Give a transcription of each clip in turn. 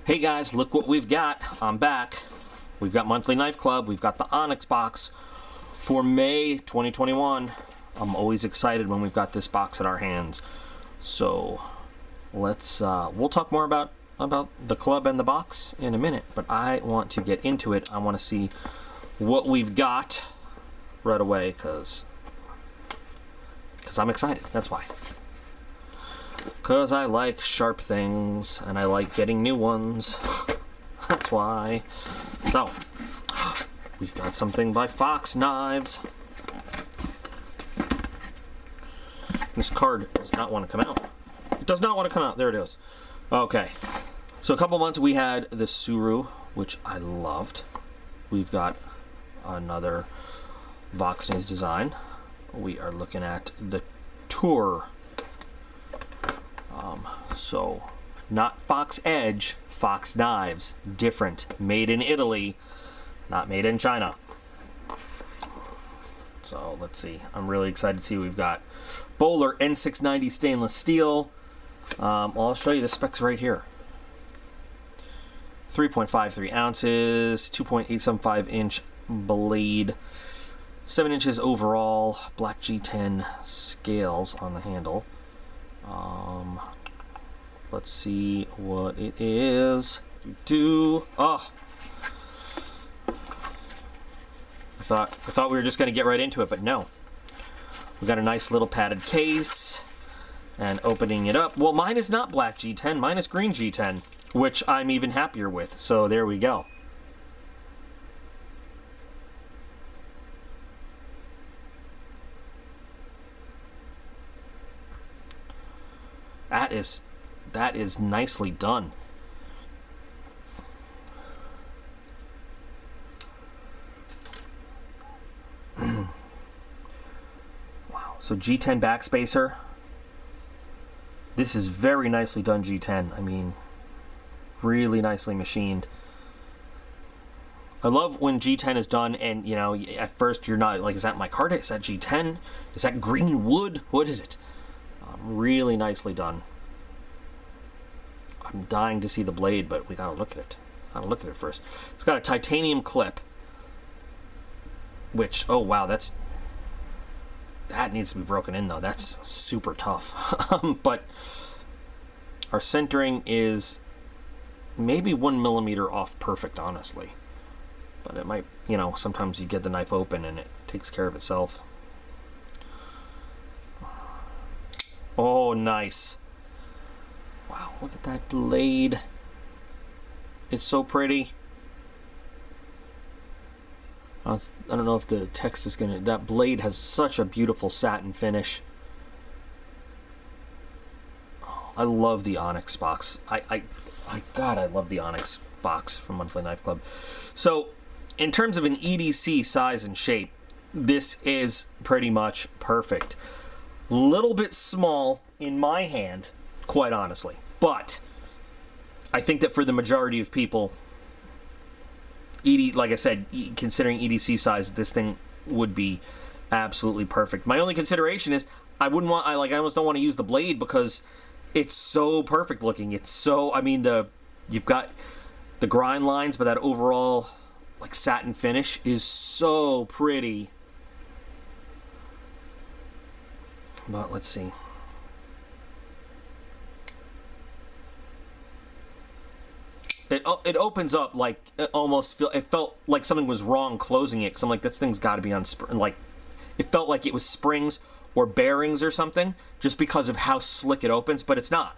Hey guys, look what we've got. I'm back. We've got Monthly Knife Club. We've got the Onyx box for May 2021. I'm always excited when we've got this box in our hands. So let's we'll talk more about the club and the box in a minute, but I want to get into it. I want to see what we've got right away because I'm excited. That's why. Because I like sharp things, and I like getting new ones. That's why. So, we've got something by Voxnaes. This card does not want to come out. It does not want to come out. There it is. Okay. So a couple months we had the thru, which I loved. We've got another Voxnaes design. We are looking at the TUR. So, not Fox Edge, Voxnaes, different, made in Italy, not made in China. So let's see. I'm really excited to see what we've got. Bowler N690 stainless steel. I'll show you the specs right here. 3.53 ounces, 2.875 inch blade, 7 inches overall, black G10 scales on the handle. Let's see what it is. Oh, I thought we were just going to get right into it, but no. We got a nice little padded case, and opening it up. Well, mine is not black G10. Mine is green G10, which I'm even happier with. So there we go. That is nicely done. Wow. So G10 backspacer. This is very nicely done G10. I mean, really nicely machined. I love when G10 is done and, you know, at first you're not like, is that micarta? Is that G10? Is that green wood? What is it? Really nicely done. I'm dying to see the blade, but we gotta look at it. Gotta look at it first. It's got a titanium clip, which, oh wow, that needs to be broken in though. That's super tough. But our centering is maybe 1 millimeter off perfect, honestly. But it might, you know, sometimes you get the knife open and it takes care of itself. Oh, nice. Wow, look at that blade. It's so pretty. I don't know if the text is gonna... That blade has such a beautiful satin finish. Oh, I love the Onyx box. God, I love the Onyx box from Monthly Knife Club. So, in terms of an EDC size and shape, this is pretty much perfect. Little bit small in my hand, quite honestly, but I think that for the majority of people, like I said, considering EDC size, this thing would be absolutely perfect. My only consideration is I almost don't want to use the blade because it's so perfect looking. It's so, I mean, you've got the grind lines, but that overall like satin finish is so pretty. But let's see. It opens up like it felt like something was wrong closing it. Cause I'm like, this thing's got to be on like it felt like it was springs or bearings or something just because of how slick it opens, but it's not.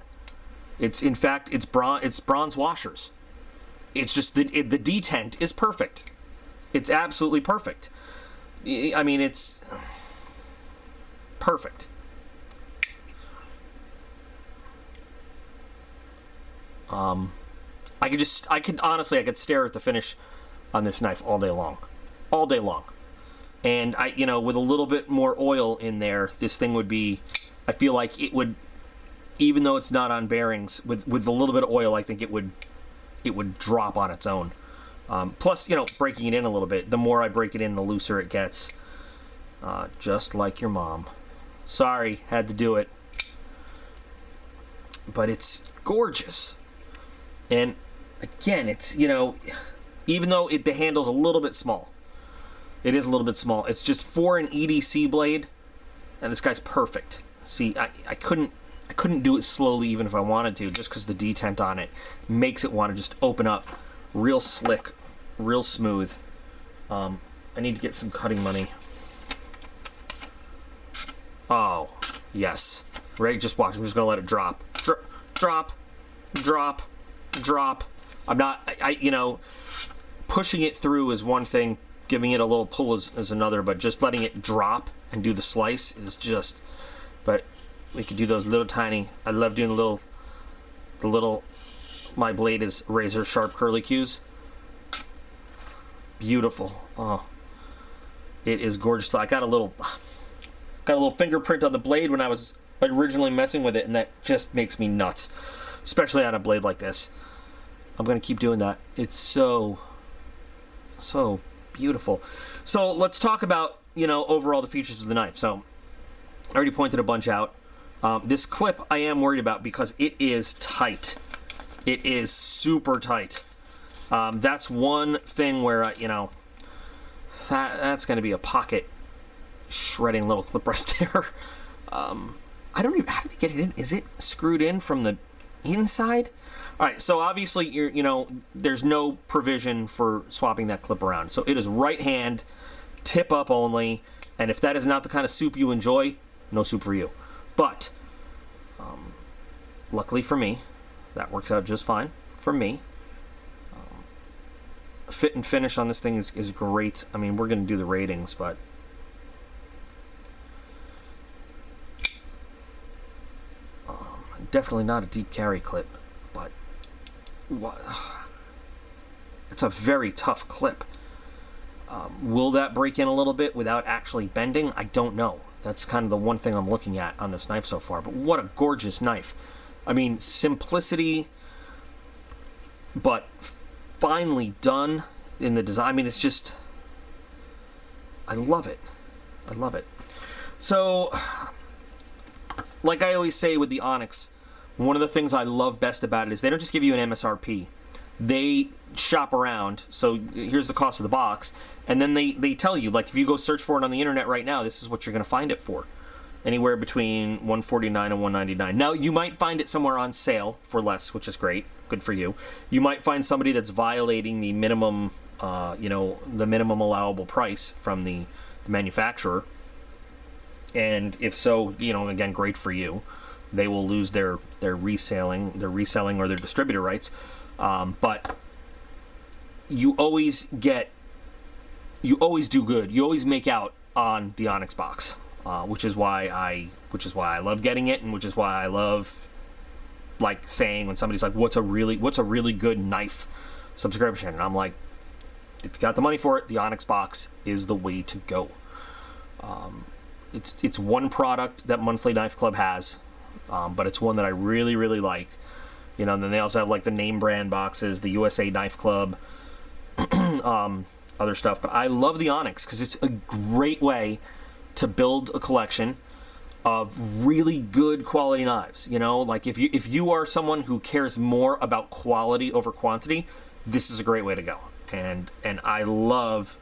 It's in fact it's bronze washers. It's just the detent is perfect. It's absolutely perfect. I mean, it's perfect. I could stare at the finish on this knife all day long. And with a little bit more oil in there, this thing would be, I feel like it would, even though it's not on bearings, with a little bit of oil, I think it would drop on its own. Plus, breaking it in a little bit, the more I break it in, the looser it gets. Just like your mom. Sorry, had to do it. But it's gorgeous. And again, it's, you know, even though the handle's a little bit small, it is a little bit small. It's just for an EDC blade, and this guy's perfect. See, I couldn't do it slowly even if I wanted to, just because the detent on it makes it want to just open up real slick, real smooth. I need to get some cutting money. Oh, yes. Ready? Just watch. I'm just going to let it drop. Drop, drop, drop. I'm not, you know, pushing it through is one thing, giving it a little pull is another, but just letting it drop and do the slice is just, but we could do those little tiny, I love doing the little, my blade is razor sharp curly cues. Beautiful. Oh, it is gorgeous. I got a little fingerprint on the blade when I was originally messing with it, and that just makes me nuts, especially on a blade like this. I'm gonna keep doing that. It's so beautiful. So let's talk about, you know, overall the features of the knife. So I already pointed a bunch out. This clip I am worried about because it is tight. It is super tight. That's one thing where, you know, that's going to be a pocket shredding little clip right there. I don't even, how did they get it in? Is it screwed in from the inside? All right, so obviously, you know, there's no provision for swapping that clip around. So it is right hand, tip up only, and if that is not the kind of soup you enjoy, no soup for you. But luckily for me, that works out just fine for me. Fit and finish on this thing is great. I mean, we're going to do the ratings, but definitely not a deep carry clip, but it's a very tough clip. Will that break in a little bit without actually bending? I don't know. That's kind of the one thing I'm looking at on this knife so far. But what a gorgeous knife. I mean, simplicity, but finely done in the design. I mean, it's just, I love it. I love it. So, like I always say with the Onyx, one of the things I love best about it is they don't just give you an MSRP. They shop around, so here's the cost of the box, and then they tell you, like, if you go search for it on the internet right now, this is what you're going to find it for. Anywhere between $149 and $199. Now, you might find it somewhere on sale for less, which is great. Good for you. You might find somebody that's violating the minimum, you know, the minimum allowable price from the manufacturer. And if so, you know, again, great for you. They will lose their reselling or their distributor rights. But you always do good. You always make out on the Onyx box, which is why I love getting it, and which is why I love, like, saying when somebody's like, "What's a really good knife subscription?" And I'm like, if you got the money for it, the Onyx box is the way to go. It's one product that Monthly Knife Club has, but it's one that I really like. You know, and then they also have, like, the name brand boxes, the USA Knife Club, other stuff. But I love the Onyx because it's a great way to build a collection of really good quality knives. You know, like, if you are someone who cares more about quality over quantity, this is a great way to go. And I love.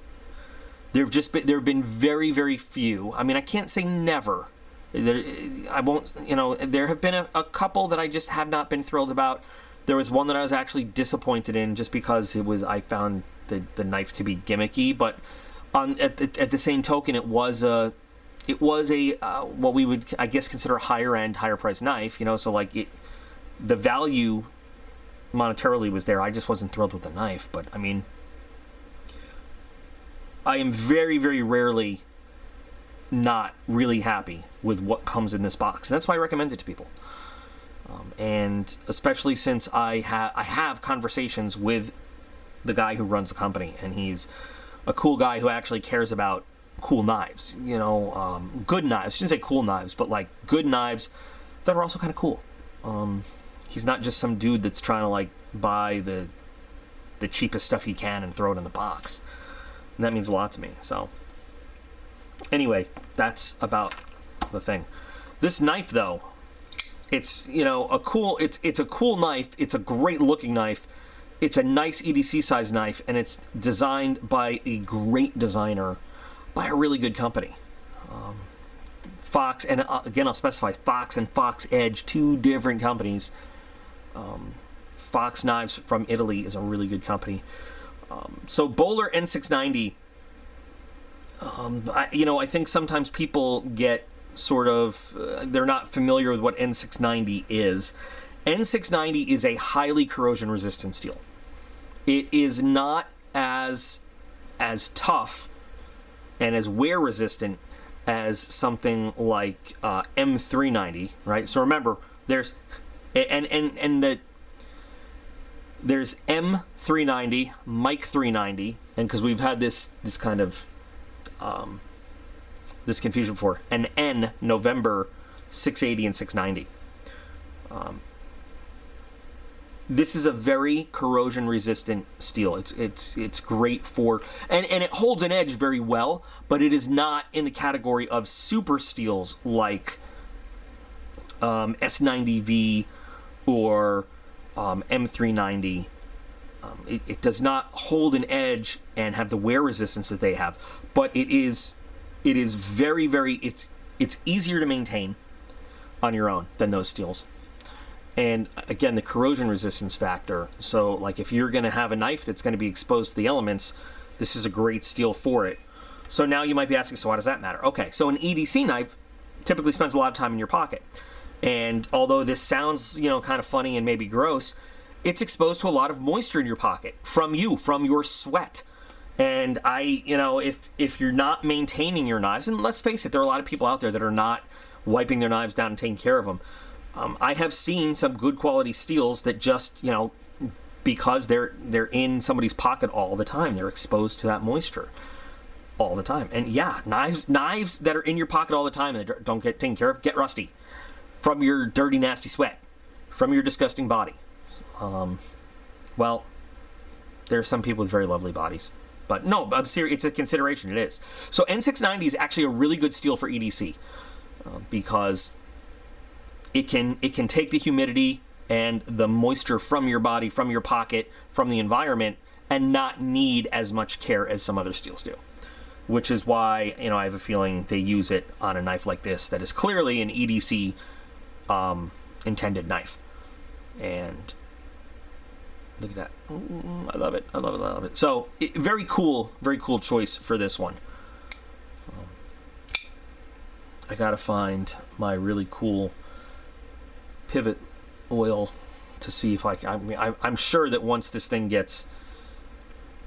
There have been very few. I mean, I can't say never. I won't, you know, there have been a couple that I just have not been thrilled about. There was one that I was actually disappointed in just because I found the knife to be gimmicky, but at the same token, it was a what we would, I guess, consider a higher priced knife, you know, so, like, the value monetarily was there. I just wasn't thrilled with the knife. But I mean, I am very rarely not really happy with what comes in this box, and that's why I recommend it to people. And especially since I have conversations with the guy who runs the company, and he's a cool guy who actually cares about cool knives, you know, good knives. I shouldn't say cool knives, but, like, good knives that are also kind of cool. He's not just some dude that's trying to, like, buy the cheapest stuff he can and throw it in the box. And that means a lot to me. So anyway, that's about the thing. This knife, though, it's, you know, it's a cool knife. It's a great looking knife. it's a nice EDC size knife, and it's designed by a great designer, by a really good company. Fox, and again, I'll specify Fox and Fox Edge, two different companies. Fox Knives from Italy is a really good company. So Bowler N690, I think sometimes people get sort of, they're not familiar with what N690 is. N690 is a highly corrosion resistant steel. It is not as tough and as wear resistant as something like M390, right? So remember, there's there's M390, Mike 390, and because we've had this kind of this confusion before, and N November 680 and 690. This is a very corrosion resistant steel. It's great for, and it holds an edge very well, but it is not in the category of super steels like S90V or M390. It does not hold an edge and have the wear resistance that they have, but it is very, very, it's easier to maintain on your own than those steels. And again, the corrosion resistance factor. So like if you're going to have a knife that's going to be exposed to the elements, this is a great steel for it. So now you might be asking, so why does that matter? Okay, so an EDC knife typically spends a lot of time in your pocket. And although this sounds, kind of funny and maybe gross, it's exposed to a lot of moisture in your pocket from your sweat. And if you're not maintaining your knives, and let's face it, there are a lot of people out there that are not wiping their knives down and taking care of them. I have seen some good quality steels that just, because they're in somebody's pocket all the time, they're exposed to that moisture all the time. And yeah, knives that are in your pocket all the time and that don't get taken care of get rusty from your dirty, nasty sweat, from your disgusting body. Well, there are some people with very lovely bodies. But no, I'm serious, it's a consideration, it is. So N690 is actually a really good steel for EDC because it can take the humidity and the moisture from your body, from your pocket, from the environment, and not need as much care as some other steels do. Which is why, I have a feeling they use it on a knife like this that is clearly an EDC intended knife. And look at that. I love it. I love it. I love it. So very cool choice for this one. I gotta find my really cool pivot oil to see if I'm sure that once this thing gets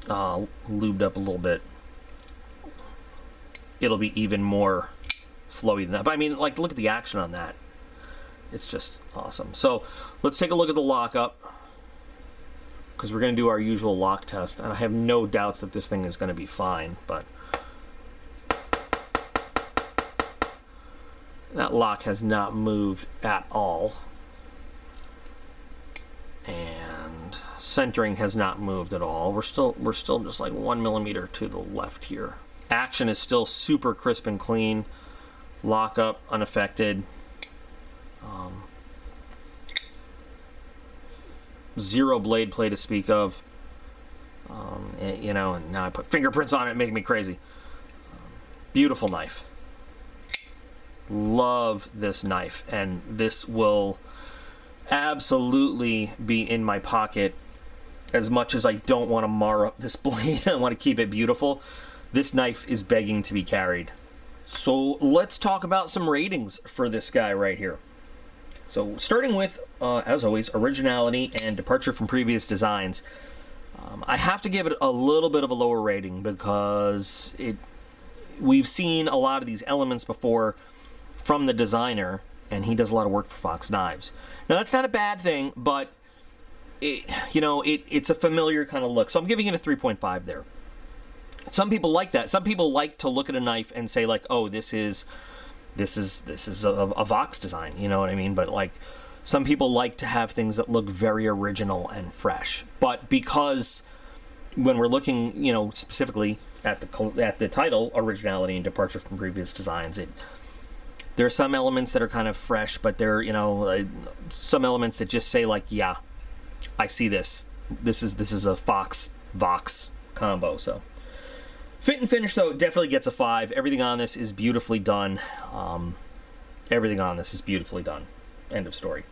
lubed up a little bit, it'll be even more flowy than that. But I mean, look at the action on that. It's just awesome. So let's take a look at the lockup, because we're going to do our usual lock test, and I have no doubts that this thing is going to be fine, but that lock has not moved at all. And centering has not moved at all. We're still just like 1 millimeter to the left here. Action is still super crisp and clean. Lockup unaffected. Zero blade play to speak of. And now I put fingerprints on it, making me crazy. Beautiful knife. Love this knife, and this will absolutely be in my pocket. As much as I don't want to mar up this blade, I want to keep it beautiful. This knife is begging to be carried. So let's talk about some ratings for this guy right here. So starting with, as always, originality and departure from previous designs. I have to give it a little bit of a lower rating because we've seen a lot of these elements before from the designer, and he does a lot of work for Fox Knives. Now that's not a bad thing, but it's a familiar kind of look. So I'm giving it a 3.5 there. Some people like that. Some people like to look at a knife and say like, oh, this is a Vox design, you know what I mean? But like, some people like to have things that look very original and fresh. But because when we're looking, specifically at the title, originality and departure from previous designs, there are some elements that are kind of fresh, but there are, some elements that just say like, yeah, I see this. this is a Vox combo. So fit and finish though definitely gets a 5. Everything on this is beautifully done. Everything on this is beautifully done. End of story.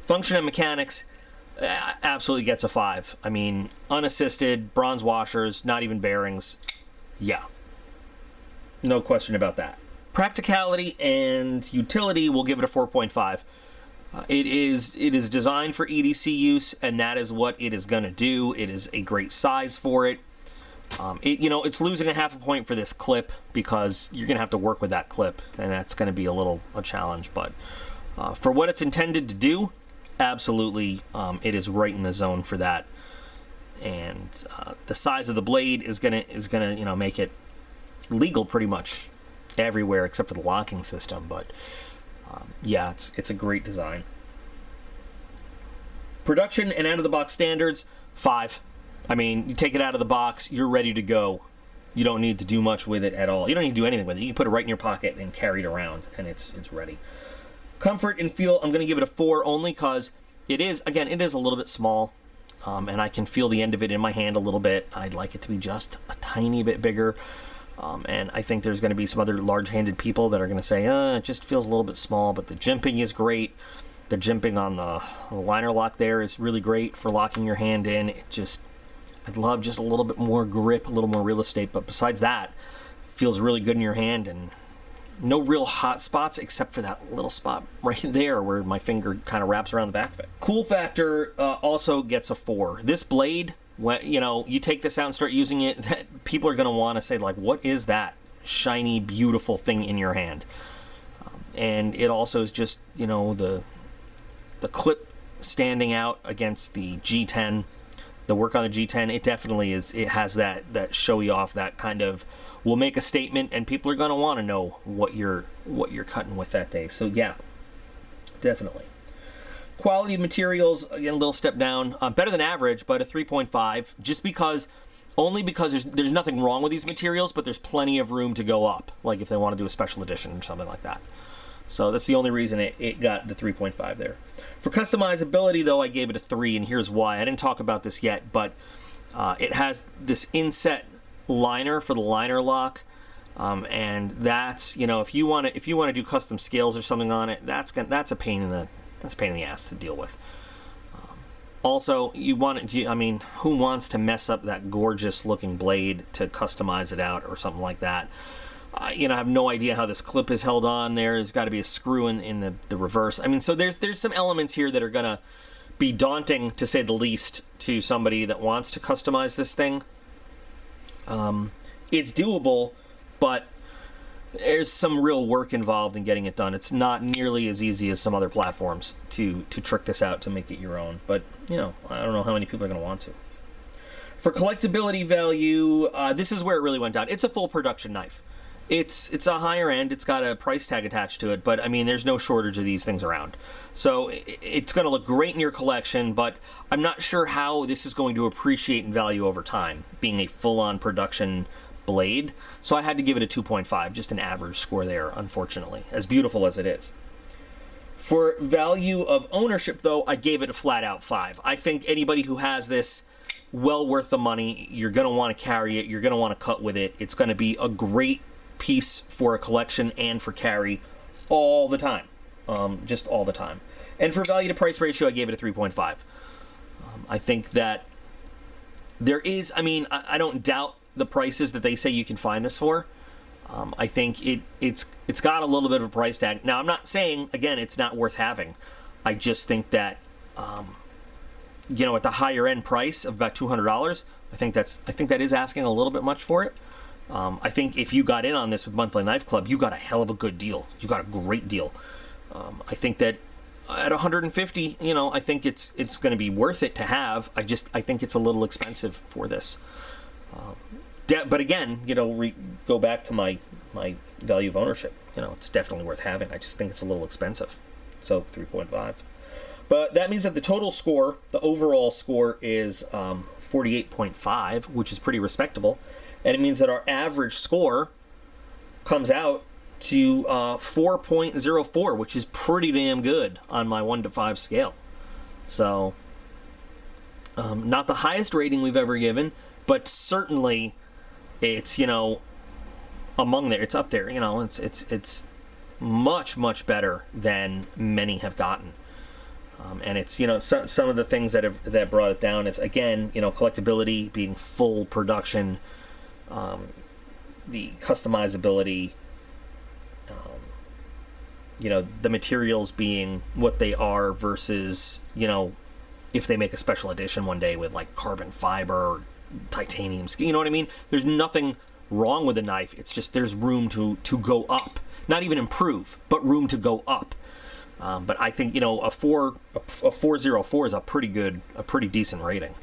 Function and mechanics absolutely gets a 5. I mean, unassisted, bronze washers, not even bearings. Yeah, no question about that. Practicality and utility, we'll give it a 4.5. It is designed for EDC use, and that is what it is going to do. It is a great size for it. It's losing a half a point for this clip because you're going to have to work with that clip, and that's going to be a challenge. But for what it's intended to do, absolutely, it is right in the zone for that. And the size of the blade is gonna make it legal pretty much everywhere except for the locking system. But yeah, it's a great design. Production and out of the box standards, 5. I mean, you take it out of the box, you're ready to go. You don't need to do much with it at all. You don't need to do anything with it. You can put it right in your pocket and carry it around, and it's ready. Comfort and feel, I'm going to give it a 4 only because it is a little bit small, and I can feel the end of it in my hand a little bit. I'd like it to be just a tiny bit bigger, and I think there's going to be some other large-handed people that are going to say, it just feels a little bit small, but the jimping is great. The jimping on the liner lock there is really great for locking your hand in. I'd love just a little bit more grip, a little more real estate, but besides that, it feels really good in your hand, and no real hot spots except for that little spot right there where my finger kind of wraps around the back of it. Cool factor also gets a 4. This blade, when you take this out and start using it, people are going to want to say, like, what is that shiny, beautiful thing in your hand? And it also is just, the clip standing out against the G10. The work on the G10, it definitely is. It has that showy off, that kind of will make a statement, and people are going to want to know what you're cutting with that day. So yeah, definitely. Quality of materials, again, a little step down. Better than average, but a 3.5. Just because there's nothing wrong with these materials, but there's plenty of room to go up. Like if they want to do a special edition or something like that. So that's the only reason it got the 3.5 there. For customizability, though, I gave it a 3, and here's why. I didn't talk about this yet, but it has this inset liner for the liner lock, and that's if you want to do custom scales or something on it, that's a pain in the ass to deal with. Also, who wants to mess up that gorgeous looking blade to customize it out or something like that? I have no idea how this clip is held on there. There's got to be a screw in the reverse. I mean, so there's some elements here that are going to be daunting, to say the least, to somebody that wants to customize this thing. It's doable, but there's some real work involved in getting it done. It's not nearly as easy as some other platforms to trick this out to make it your own. But, I don't know how many people are going to want to. For collectability value, this is where it really went down. It's a full production knife. It's a higher end. It's got a price tag attached to it, but I mean, there's no shortage of these things around. So it's going to look great in your collection, but I'm not sure how this is going to appreciate in value over time, being a full-on production blade. So I had to give it a 2.5, just an average score there, unfortunately, as beautiful as it is. For value of ownership, though, I gave it a flat-out 5. I think anybody who has this, well worth the money. You're going to want to carry it. You're going to want to cut with it. It's going to be a great piece for a collection and for carry all the time, just all the time. And for value to price ratio, I gave it a 3.5. I think that there is, I don't doubt the prices that they say you can find this for. I think it's got a little bit of a price tag. Now, I'm not saying, again, it's not worth having. I just think that at the higher end price of about $200, I think that is asking a little bit much for it. I think if you got in on this with Monthly Knife Club, you got a hell of a good deal. You got a great deal. I think that at 150, I think it's going to be worth it to have. I think it's a little expensive for this. But again, go back to my value of ownership. It's definitely worth having. I just think it's a little expensive. So 3.5. But that means that the total score, the overall score, is 48.5, which is pretty respectable. And it means that our average score comes out to 4.04, which is pretty damn good on my 1 to 5 scale. So Not the highest rating we've ever given, but certainly it's, you know, among there. It's up there. You know, it's much better than many have gotten. And it's, you know, some of the things that brought it down is, again, you know, collectability being full production, the customizability, you know, the materials being what they are versus, you know, if they make a special edition one day with like carbon fiber or titanium, you know what I mean? There's nothing wrong with the knife. It's just there's room to go up, not even improve, but room to go up. But I think, you know, a 404 is a pretty decent rating.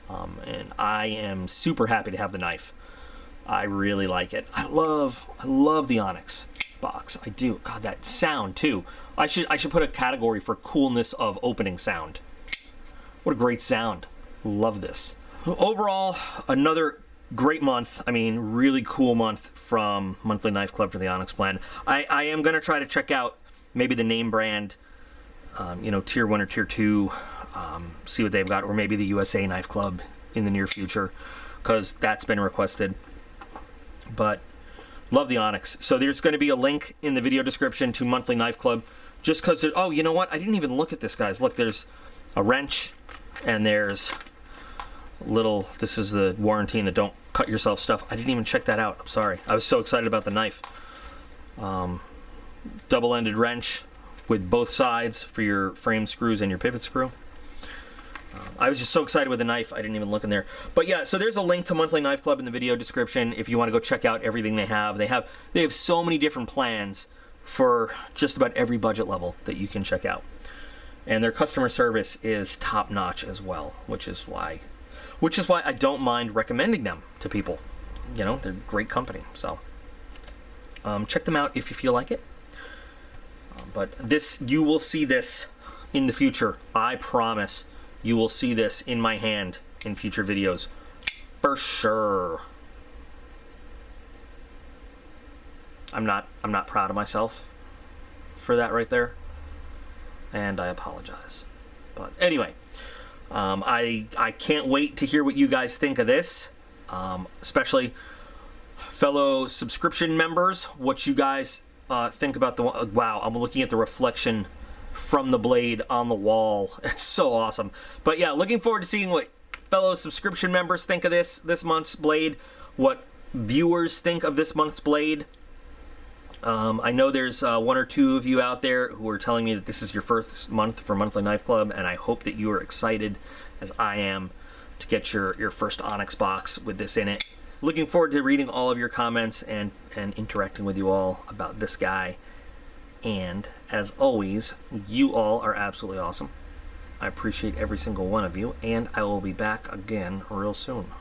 And I am super happy to have the knife. I really like it. I love the Onyx box. I do. God, that sound too. I should put a category for coolness of opening sound. What a great sound. Love this. Overall, another great month. I mean, really cool month from Monthly Knife Club for the Onyx blend. I am going to try to check out maybe the name brand, you know, tier 1 or tier 2, see what they've got, or maybe the USA Knife Club in the near future, because that's been requested. But love the Onyx. So there's going to be a link in the video description to Monthly Knife Club, just because, oh, you know what? I didn't even look at this, guys. Look, there's a wrench, and there's little, this is the warranty and the don't cut yourself stuff. I didn't even check that out. I'm sorry. I was so excited about the knife. Double-ended wrench with both sides for your frame screws and your pivot screw. I was just so excited with the knife, I didn't even look in there. But yeah, so there's a link to Monthly Knife Club in the video description if you want to go check out everything they have. They have so many different plans for just about every budget level that you can check out. And their customer service is top-notch as well, which is why I don't mind recommending them to people. You know, they're a great company, so check them out if you feel like it. But this, you will see this in the future. I promise you will see this in my hand in future videos. For sure. I'm not proud of myself for that right there. And I apologize. But anyway, I can't wait to hear what you guys think of this. Especially fellow subscription members, what you guys think about the, wow, I'm looking at the reflection from the blade on the wall. It's so awesome. But yeah, looking forward to seeing what fellow subscription members think of this month's blade, what viewers think of this month's blade. I know there's 1 or 2 of you out there who are telling me that this is your first month for Monthly Knife Club, and I hope that you are excited, as I am, to get your first Onyx box with this in it. Looking forward to reading all of your comments and interacting with you all about this guy. And as always, you all are absolutely awesome. I appreciate every single one of you, and I will be back again real soon.